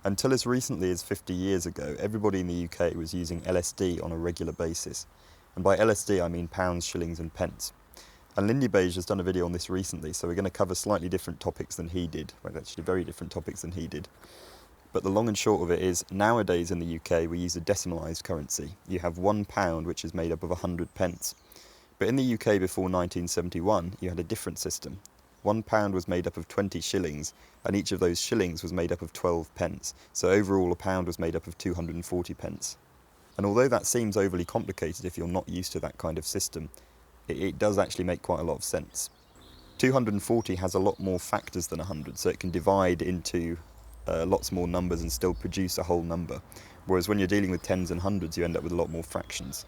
Until as recently as 50 years ago, everybody in the UK was using LSD on a regular basis. And by LSD I mean pounds, shillings and pence. And Lindy Beige has done a video on this recently, so we're going to cover slightly different topics than he did. Well, actually very different topics than he did. But the long and short of it is, nowadays in the UK we use a decimalised currency. You have £1, which is made up of 100 pence. But in the UK before 1971, you had a different system. £1 was made up of 20 shillings, and each of those shillings was made up of 12 pence. So overall a pound was made up of 240 pence. And although that seems overly complicated if you're not used to that kind of system, it does actually make quite a lot of sense. 240 has a lot more factors than 100, so it can divide into lots more numbers and still produce a whole number. Whereas when you're dealing with tens and hundreds, you end up with a lot more fractions.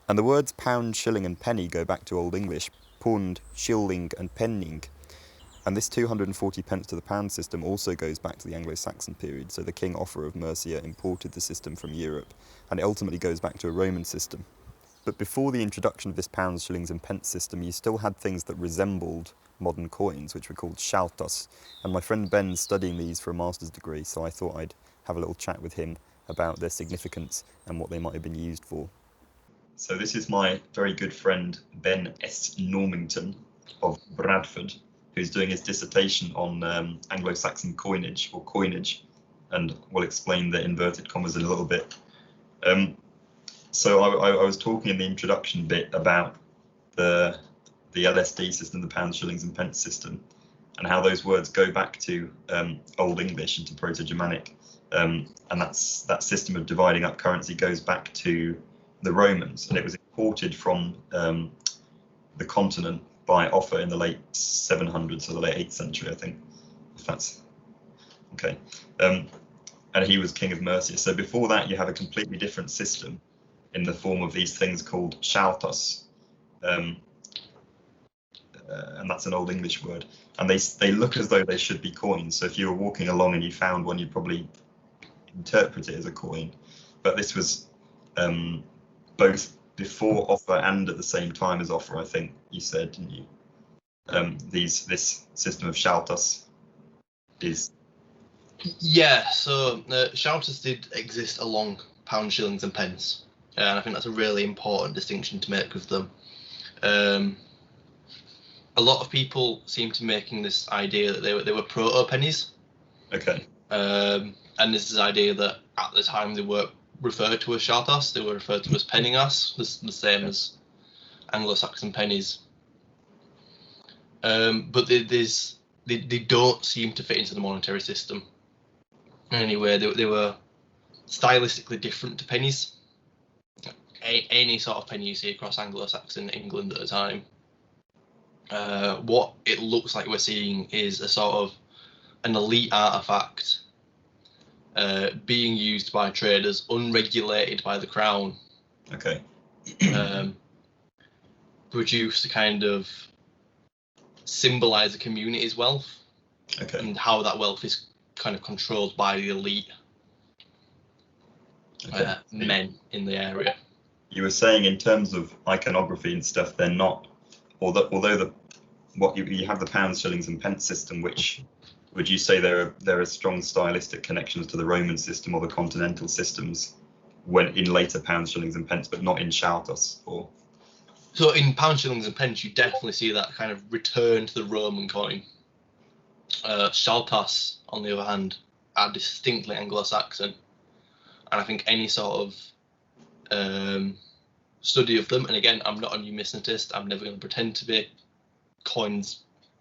And the words pound, shilling and penny go back to Old English, pund, shilling and penning. And this 240 pence to the pound system also goes back to the Anglo-Saxon period, so the King Offa of Mercia imported the system from Europe, and it ultimately goes back to a Roman system. But before the introduction of this pounds, shillings and pence system, you still had things that resembled modern coins, which were called Sceattas. And my friend Ben's studying these for a master's degree, so I thought I'd have a little chat with him about their significance and what they might have been used for. So this is my very good friend Ben S. Normington of Bradford, who's doing his dissertation on Anglo-Saxon coinage, and we'll explain the inverted commas in a little bit. So I was talking in the introduction bit about the LSD system, the pounds, shillings and pence system, and how those words go back to Old English and to Proto-Germanic, and that system of dividing up currency goes back to the Romans, and it was imported from the continent by Offa in the late 700s, or the late 8th century, I think, if that's okay. And he was king of Mercia. So before that, you have a completely different system in the form of these things called Sceattas, and that's an Old English word. And they look as though they should be coins. So if you were walking along and you found one, you'd probably interpret it as a coin. But this was both before Offa and at the same time as Offa, I think you said, didn't you? This system of Sceattas is... Yeah, so Sceattas did exist along pounds, shillings and pence. And I think that's a really important distinction to make with them. A lot of people seem to be making this idea that they were proto-pennies. Okay. And this is the idea that at the time they were referred to as Sceattas, they were referred to as penningas, the same as Anglo-Saxon pennies. But they don't seem to fit into the monetary system. Anyway, they were stylistically different to pennies. Any sort of penny you see across Anglo-Saxon England at the time. What it looks like we're seeing is a sort of an elite artifact being used by traders, unregulated by the crown. Okay. Produced to kind of symbolise a community's wealth. Okay. And how that wealth is kind of controlled by the elite men in the area. You were saying in terms of iconography and stuff, they're not, although you have the pounds, shillings and pence system, which would you say there are strong stylistic connections to the Roman system or the continental systems when in later pounds, shillings and pence, but not in Sceattas? Or so in pounds, shillings and pence, you definitely see that kind of return to the Roman coin. Sceattas, on the other hand, are distinctly Anglo-Saxon, and I think any sort of study of them, and again, I'm not a numismatist, I'm never going to pretend to be. Coins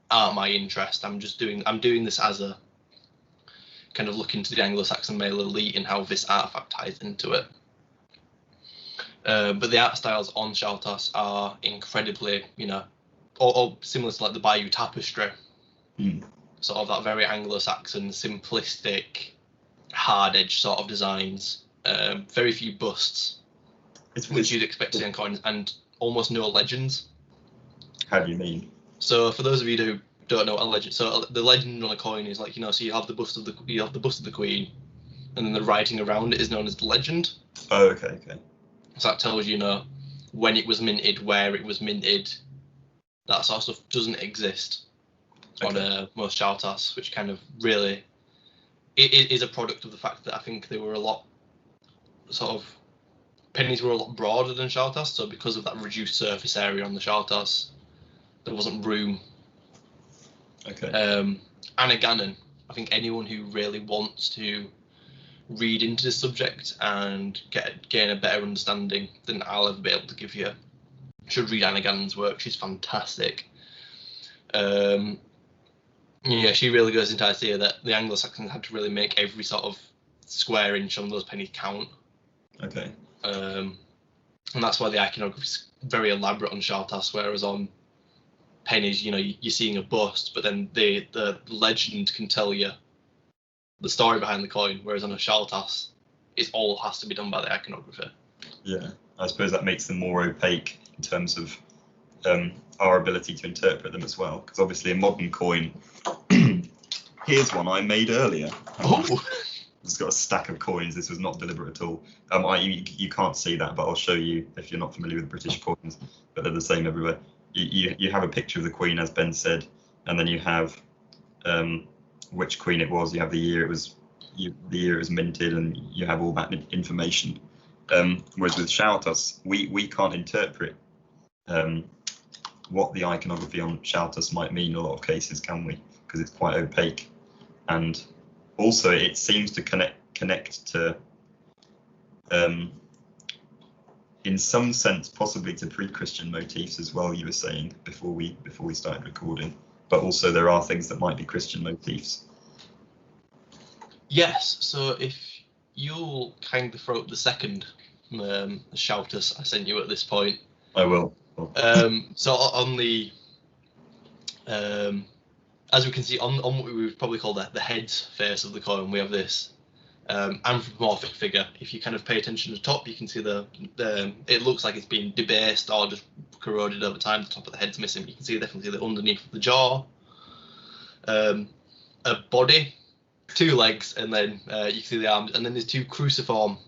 aren't my interest. I'm doing this as a kind of look into the Anglo-Saxon male elite and how this artifact ties into it. But the art styles on Sceattas are incredibly, or similar to like the Bayeux tapestry, sort of that very Anglo-Saxon, simplistic, hard-edged sort of designs. Very few busts, which you'd expect to see on coins, and almost no legends. How do you mean? So for those of you who don't know what a legend, so the legend on a coin is like, so you have the bust of the Queen, and then the writing around it is known as the legend. Oh, okay. So that tells you, when it was minted, where it was minted. That sort of stuff doesn't exist on most Sceattas, which kind of really it is a product of the fact that I think they were a lot pennies were a lot broader than Sceattas, so because of that reduced surface area on the Sceattas, there wasn't room. Okay. And Gannon, I think anyone who really wants to read into this subject and gain a better understanding than I'll ever be able to give you should read Anna Gannon's work. She's fantastic. She really goes into the idea that the Anglo-Saxons had to really make every sort of square inch on those pennies count. Okay. And that's why the iconography is very elaborate on Sceattas, whereas on pennies, you're seeing a bust, but then the legend can tell you the story behind the coin, whereas on a Sceattas, it all has to be done by the iconographer. Yeah, I suppose that makes them more opaque in terms of our ability to interpret them as well, because obviously a modern coin, here's one I made earlier. Oh! It's got a stack of coins. This was not deliberate at all. You can't see that, but I'll show you if you're not familiar with British coins, but they're the same everywhere. You have a picture of the queen, as Ben said, and then you have which queen it was. You have the year it was minted, and you have all that information. Whereas with Sceattas, we can't interpret what the iconography on Sceattas might mean in a lot of cases, can we? Because it's quite opaque, and also it seems to connect to in some sense possibly to pre-Christian motifs as well. You were saying before we started recording, but also there are things that might be Christian motifs. Yes, so if you'll kind of throw up the second Sceattas I sent you at this point. I will. So on the as we can see on what we would probably call the head face of the coin, we have this anthropomorphic figure. If you kind of pay attention to the top, you can see the it looks like it's been debased or just corroded over time. The top of the head's missing. You can definitely see the underneath of the jaw, a body, 2 legs, and then you can see the arms, and then there's 2 cruciform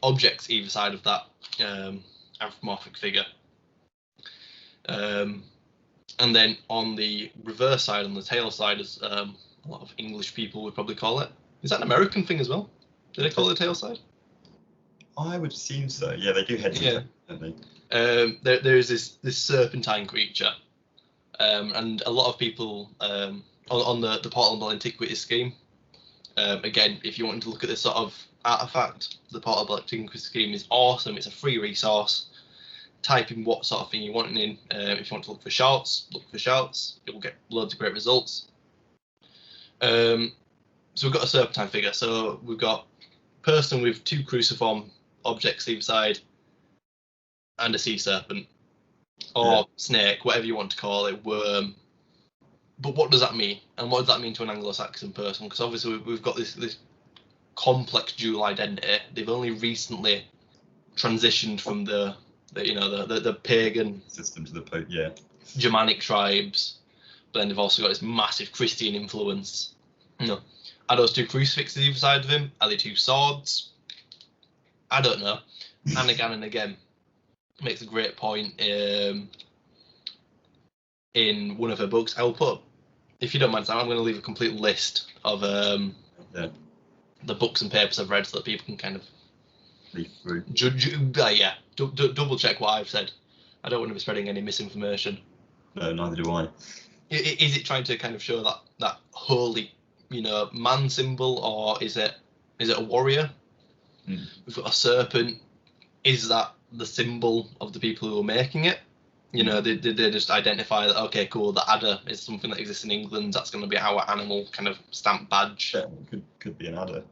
objects either side of that anthropomorphic figure. And then on the reverse side, on the tail side, as a lot of English people would probably call it. Is that an American thing as well? Do they call it the tail side? I would assume so. Yeah, they do head to tail, don't they? There is this serpentine creature, and a lot of people on the Portable Antiquities scheme. Again, if you want to look at this sort of artifact, the Portable Antiquities scheme is awesome. It's a free resource. Type in what sort of thing you want in. If you want to look for shouts, You'll get loads of great results. So we've got a serpentine figure. So we've got a person with 2 cruciform objects either side, and a sea serpent, or snake, whatever you want to call it, worm. But what does that mean? And what does that mean to an Anglo-Saxon person? Because obviously we've got this complex dual identity. They've only recently transitioned from the pagan system to the Germanic tribes, but then they've also got this massive Christian influence. Are those 2 crucifixes either side of him? Are they 2 swords? I don't know. Anna Gannon again makes a great point in one of her books. I'll put, if you don't mind, Sam, I'm going to leave a complete list of the books and papers I've read so that people can kind of double check what I've said. I don't want to be spreading any misinformation. No, neither do I. Is it trying to kind of show that holy, man symbol, or is it a warrior? We've got a serpent. Is that the symbol of the people who are making it? They just identify that, okay, cool, the adder is something that exists in England. That's going to be our animal kind of stamp badge. Yeah, could be an adder.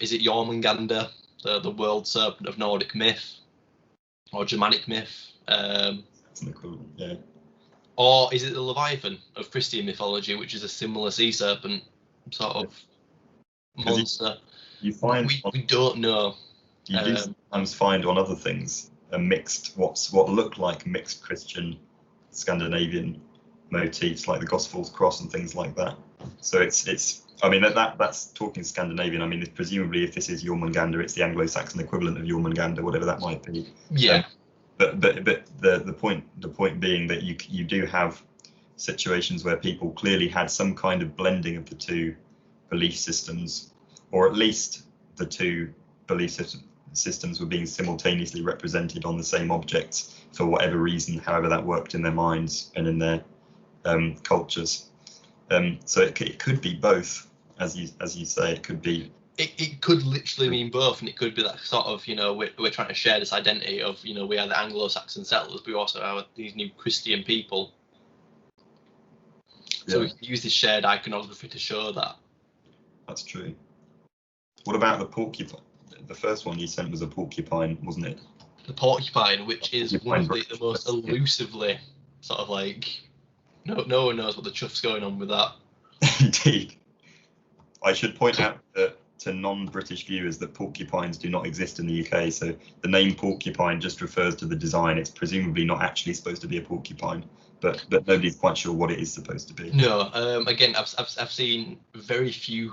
Is it Jormungandr, the world serpent of Nordic myth or Germanic myth? That's an equivalent, yeah. Or is it the Leviathan of Christian mythology, which is a similar sea serpent sort of monster? You find we don't know. You do sometimes find on other things a mixed, what look like mixed Christian Scandinavian motifs, like the Gospel's cross and things like that. So it's I mean that's talking Scandinavian. I mean, presumably if this is Jormungandr, it's the Anglo-Saxon equivalent of Jormungandr, whatever that might be. Yeah. But the point being that you do have situations where people clearly had some kind of blending of the two belief systems, or at least the two belief systems were being simultaneously represented on the same objects for whatever reason, however that worked in their minds and in their cultures. So it could be both, as you say. It could be. It could literally mean both, and it could be that sort of, we're trying to share this identity of, we are the Anglo-Saxon settlers, but we also are these new Christian people. So we can use this shared iconography to show that. That's true. What about the porcupine? The first one you sent was a porcupine, wasn't it? The porcupine, which is one of the most elusively sort of like, no one knows what the chuff's going on with that. Indeed. I should point out to non-British viewers that porcupines do not exist in the UK, so the name porcupine just refers to the design. It's presumably not actually supposed to be a porcupine, but nobody's quite sure what it is supposed to be. No, again, I've seen very few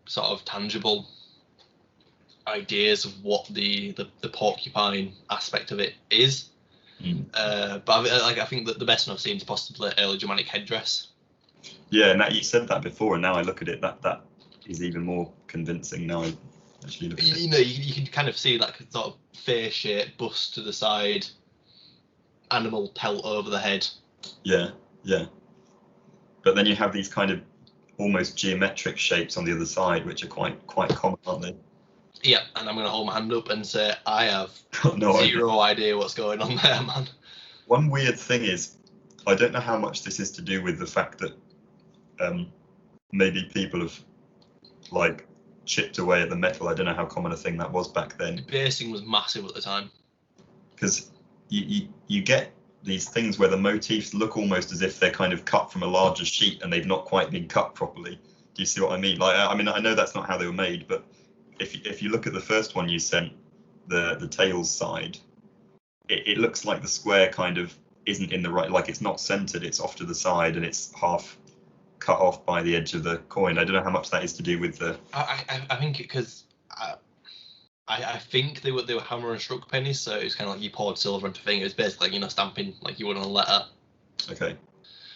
sort of tangible ideas of what the porcupine aspect of it is. But I think that the best one I've seen is possibly early Germanic headdress. Yeah, and you said that before, and now I look at it, that is even more convincing now. I actually look at it. You can kind of see that sort of face shape, bust to the side, animal pelt over the head. Yeah. But then you have these kind of almost geometric shapes on the other side, which are quite common, aren't they? Yeah, and I'm going to hold my hand up and say I have no zero idea what's going on there, man. One weird thing is, I don't know how much this is to do with the fact that maybe people have like chipped away at the metal. I don't know how common a thing that was back then. Debasing was massive at the time. Because you get these things where the motifs look almost as if they're kind of cut from a larger sheet and they've not quite been cut properly. Do you see what I mean? Like, I mean, I know that's not how they were made, but if you look at the first one you sent, the tails side, it looks like the square kind of isn't in the right, like it's not centered, it's off to the side and it's half cut off by the edge of the coin. I don't know how much that is to do with the. I think because I think they were hammer and struck pennies, so it was kind of like you poured silver into fingers, basically, stamping like you would on a letter. Okay.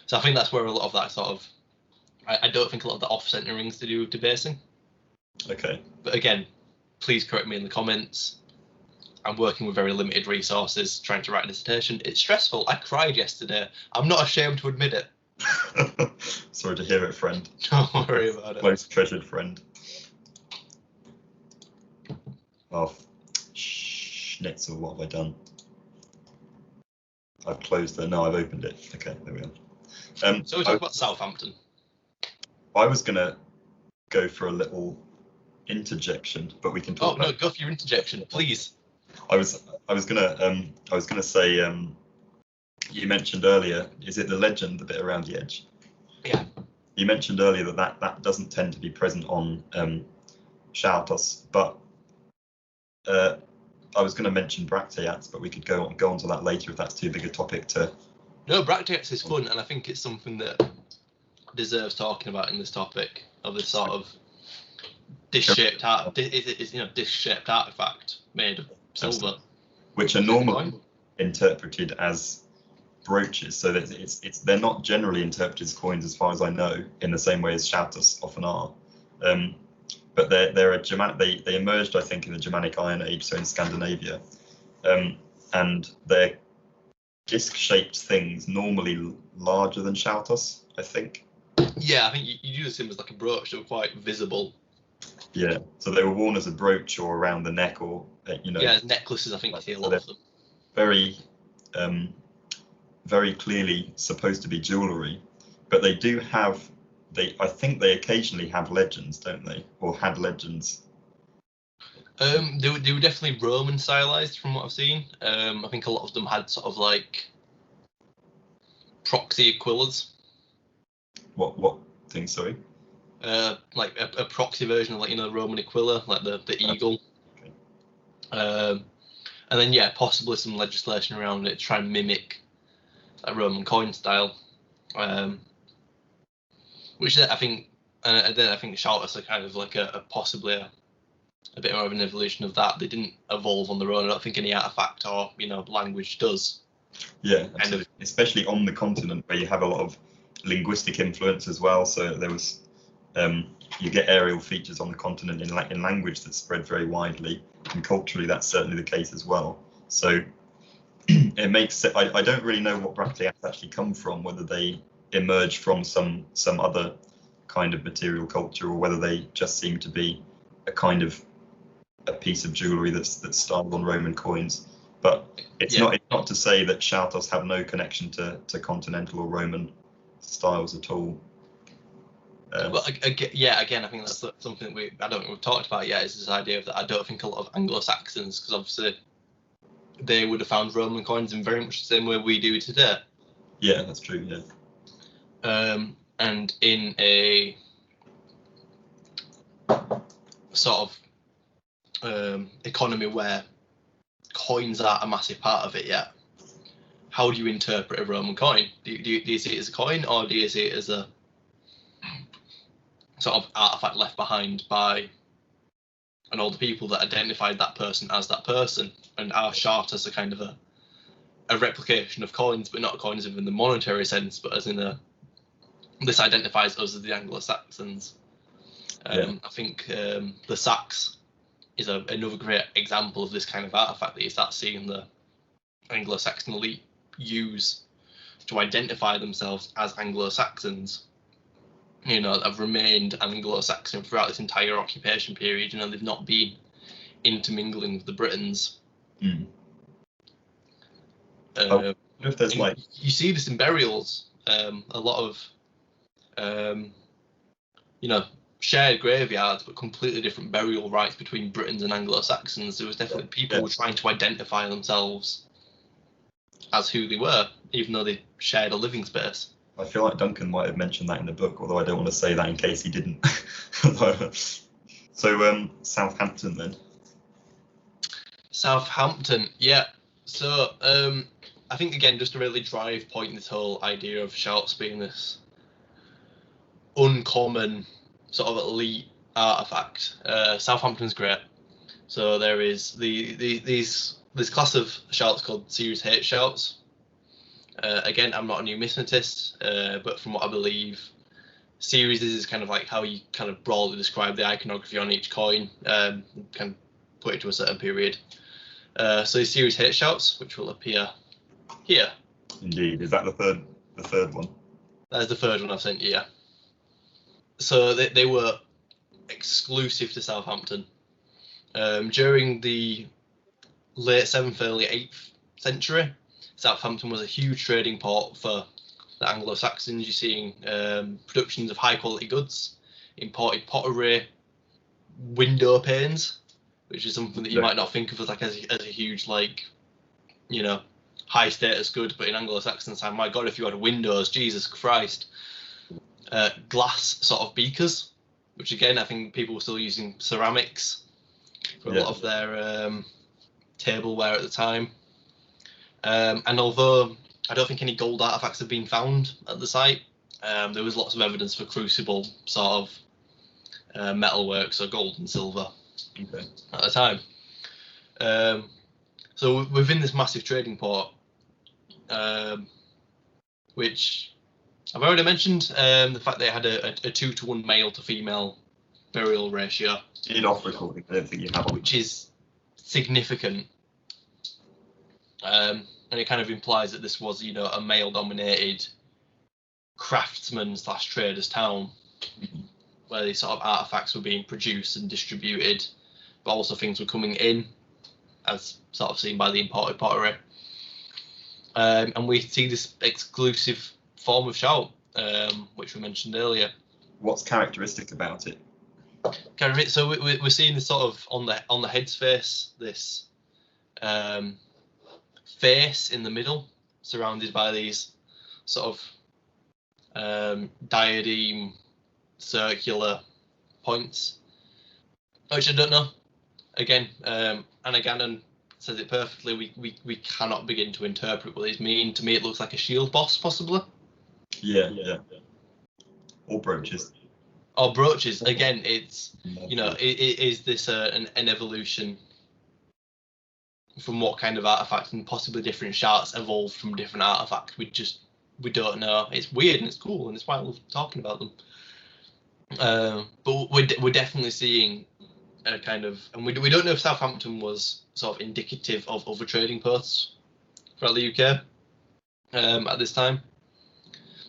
So I think that's where a lot of that sort of. I don't think a lot of the off-centering's to do with debasing. Okay. But again, please correct me in the comments. I'm working with very limited resources, trying to write a dissertation. It's stressful. I cried yesterday. I'm not ashamed to admit it. Sorry to hear it, friend. Don't worry about it. Most treasured friend. Oh, schnitzel, what have I done? I've closed it. No, I've opened it. Okay, there we are. So we talk about Southampton. I was going to go for a little interjection, but we can talk about... no, go for your interjection, please. I was gonna say, you mentioned earlier, is it the legend, the bit around the edge? Yeah. You mentioned earlier that doesn't tend to be present on Sceattas, but I was going to mention Bracteates, but we could go on to that later if that's too big a topic to. No, Bracteates is fun, and I think it's something that deserves talking about in this topic of this sort of dish-shaped dish-shaped artifact made of silver, which are normally interpreted as brooches, so that they're not generally interpreted as coins, as far as I know, in the same way as Sceattas often are. But they're a Germanic. They emerged, I think, in the Germanic Iron Age, so in Scandinavia, and they're disc-shaped things, normally larger than Sceattas, I think. Yeah, I think you use them as like a brooch. They were quite visible. Yeah, so they were worn as a brooch or around the neck, or Yeah, as necklaces. I think you see a lot of them. Very, very clearly supposed to be jewellery, but they do have. I think they occasionally have legends, don't they? Or had legends. They were definitely Roman stylized from what I've seen. I think a lot of them had sort of like proxy aquillas. What thing? Sorry. Like a proxy version of the Roman aquila, like the eagle. Okay. And then possibly some legislation around it to try and mimic that Roman coin style. Which I think, and then I think Sceattas are kind of like possibly a bit more of an evolution of that. They didn't evolve on their own. I don't think any artifact or language does. Yeah, absolutely. Especially on the continent where you have a lot of linguistic influence as well. So there was you get aerial features on the continent in language that spread very widely, and culturally that's certainly the case as well. So it makes it. I don't really know what brachiates actually come from, whether they emerge from some other kind of material culture, or whether they just seem to be a kind of a piece of jewellery that's styled on Roman coins. But it's not to say that Sceattas have no connection to continental or Roman styles at all. Well, again, I think that's something that I don't think we've talked about yet, is this idea of that I don't think a lot of Anglo-Saxons, because obviously they would have found Roman coins in very much the same way we do today. Yeah, that's true, yeah. And in a sort of economy where coins are a massive part of it yet, how do you interpret a Roman coin? Do you see it as a coin, or do you see it as a sort of artifact left behind by an older people that identified that person as that person? And our Sceattas are kind of a replication of coins, but not coins in the monetary sense, but as in this identifies us as the Anglo-Saxons. I think the Sax is another great example of this kind of artifact that you start seeing the Anglo-Saxon elite use to identify themselves as Anglo-Saxons. Have remained Anglo-Saxon throughout this entire occupation period. They've not been intermingling with the Britons. If there's you see this in burials. A lot of shared graveyards, but completely different burial rites between Britons and Anglo-Saxons. There was definitely people who were trying to identify themselves as who they were, even though they shared a living space. I feel like Duncan might have mentioned that in the book, although I don't want to say that in case he didn't. So Southampton then. Southampton, yeah. So I think, again, just to really drive point this whole idea of shouts being this uncommon sort of elite artifact. Southampton's great. So there is this class of shouts called Series H shouts. Again, I'm not a numismatist, but from what I believe, series is kind of like how you kind of broadly describe the iconography on each coin, kind of put it to a certain period. So these Series H shouts, which will appear here. Indeed. Is that the third one? That is the third one I've sent you, yeah. So they were exclusive to Southampton. During the late 7th, early 8th century, Southampton was a huge trading port for the Anglo-Saxons. You're seeing productions of high-quality goods, imported pottery, window panes, which is something that you might not think of as a huge, high-status good, but in Anglo-Saxon time, my God, if you had windows, Jesus Christ. Glass sort of beakers, which again, I think people were still using ceramics for a lot of their tableware at the time. And although I don't think any gold artifacts have been found at the site, there was lots of evidence for crucible sort of metalwork, so gold and silver at the time. So within this massive trading port, which I've already mentioned, the fact that it had a 2-to-1 male to female burial ratio. In off recording, I don't think you have one. Which is significant. And it kind of implies that this was, a male-dominated craftsman/traders town, where these sort of artifacts were being produced and distributed, but also things were coming in, as sort of seen by the imported pottery. And we see this exclusive form of shout, which we mentioned earlier. What's characteristic about it? So we're seeing this sort of on the head's face, this face in the middle, surrounded by these sort of diadem circular points, which I don't know. Again, Anna Gannon says it perfectly. We cannot begin to interpret what these mean. To me, it looks like a shield boss, possibly. Yeah. Or brooches. Or brooches. Again, it's is this an evolution from what kind of artifact, and possibly different shards evolved from different artifacts. We just we don't know. It's weird and it's cool, and it's why I love talking about them. But we're definitely seeing a kind of, and we don't know if Southampton was sort of indicative of other trading posts throughout the UK at this time.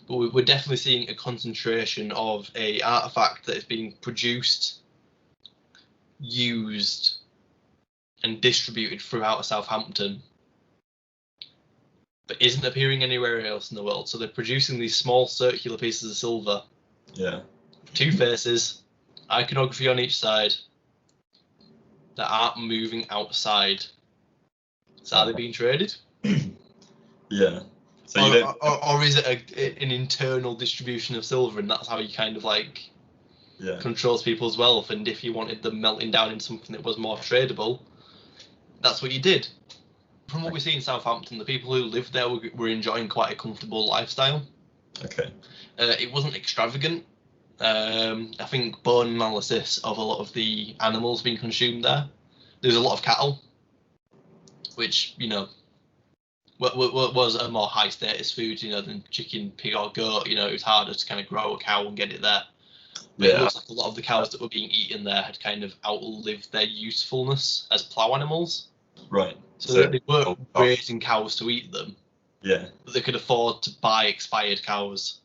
But we're definitely seeing a concentration of a artifact that is being produced, used, and distributed throughout Southampton, but isn't appearing anywhere else in the world. So they're producing these small circular pieces of silver. Yeah. 2 faces, iconography on each side, that aren't moving outside. So are they being traded? Yeah. So or is it an internal distribution of silver, and that's how you kind of like controls people's wealth? And if you wanted them melting down into something that was more tradable, that's what you did. From what we see in Southampton, the people who lived there were enjoying quite a comfortable lifestyle. Okay. It wasn't extravagant. I think bone analysis of a lot of the animals being consumed there. There's a lot of cattle, which, you know, was a more high status food, you know, than chicken, pig or goat. You know, it was harder to kind of grow a cow and get it there. But it looks like a lot of the cows that were being eaten there had kind of outlived their usefulness as plough animals. Right. So they weren't raising cows to eat them. Yeah. But they could afford to buy expired cows.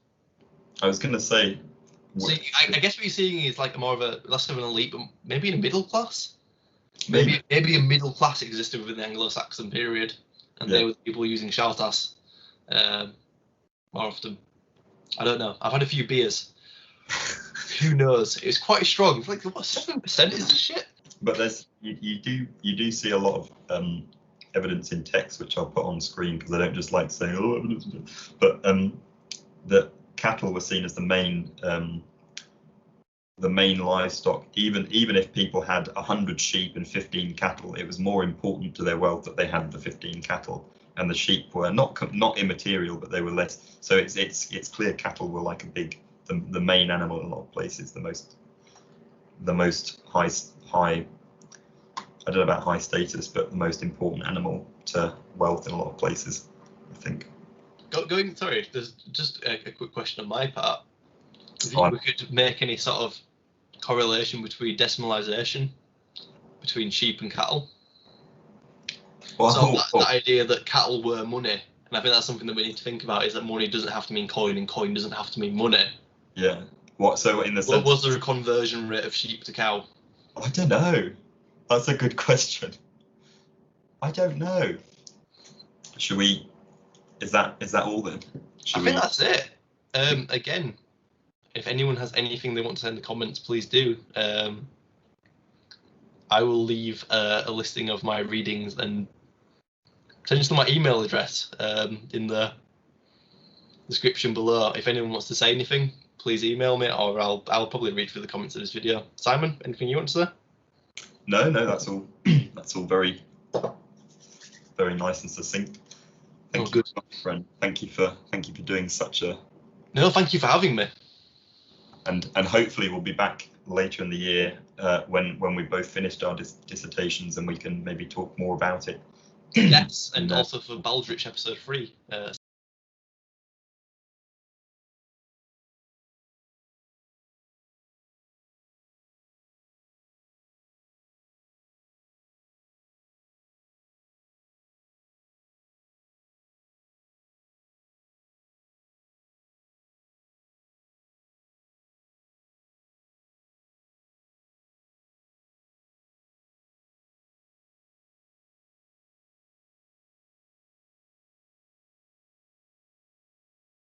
I was going to say... So I guess what you're seeing is like more of a less of an elite, but maybe in a middle class. Maybe a middle class existed within the Anglo-Saxon period, and they were the people using Sceattas more often. I don't know. I've had a few beers. Who knows? It's quite strong. It's like, what, 7% is this shit? But there's you do see a lot of evidence in text, which I'll put on screen because I don't just like saying evidence. But that cattle were seen as the main livestock. Even if people had 100 sheep and 15 cattle, it was more important to their wealth that they had the 15 cattle, and the sheep were not immaterial, but they were less. So it's clear cattle were like the main animal in a lot of places, the most high. I don't know about high status, but the most important animal to wealth in a lot of places, I think. Sorry, there's just a quick question on my part. Do you think we could make any sort of correlation between decimalisation between sheep and cattle? Well, so that idea that cattle were money, and I think that's something that we need to think about, is that money doesn't have to mean coin and coin doesn't have to mean money. Yeah. What? So in the sense, was there a conversion rate of sheep to cow? I don't know. That's a good question. I don't know. Should we? Is that all then? I think that's it. Again, if anyone has anything they want to say in the comments, please do. I will leave a listing of my readings and potentially my email address in the description below. If anyone wants to say anything, please email me, or I'll probably read through the comments of this video. Simon, anything you want to say? No, that's all. That's all very, very nice and succinct. Thank you, my friend. Thank you for doing such a. No, thank you for having me. And hopefully we'll be back later in the year when we've both finished our dissertations and we can maybe talk more about it. Yes, and also for Baldrich episode 3.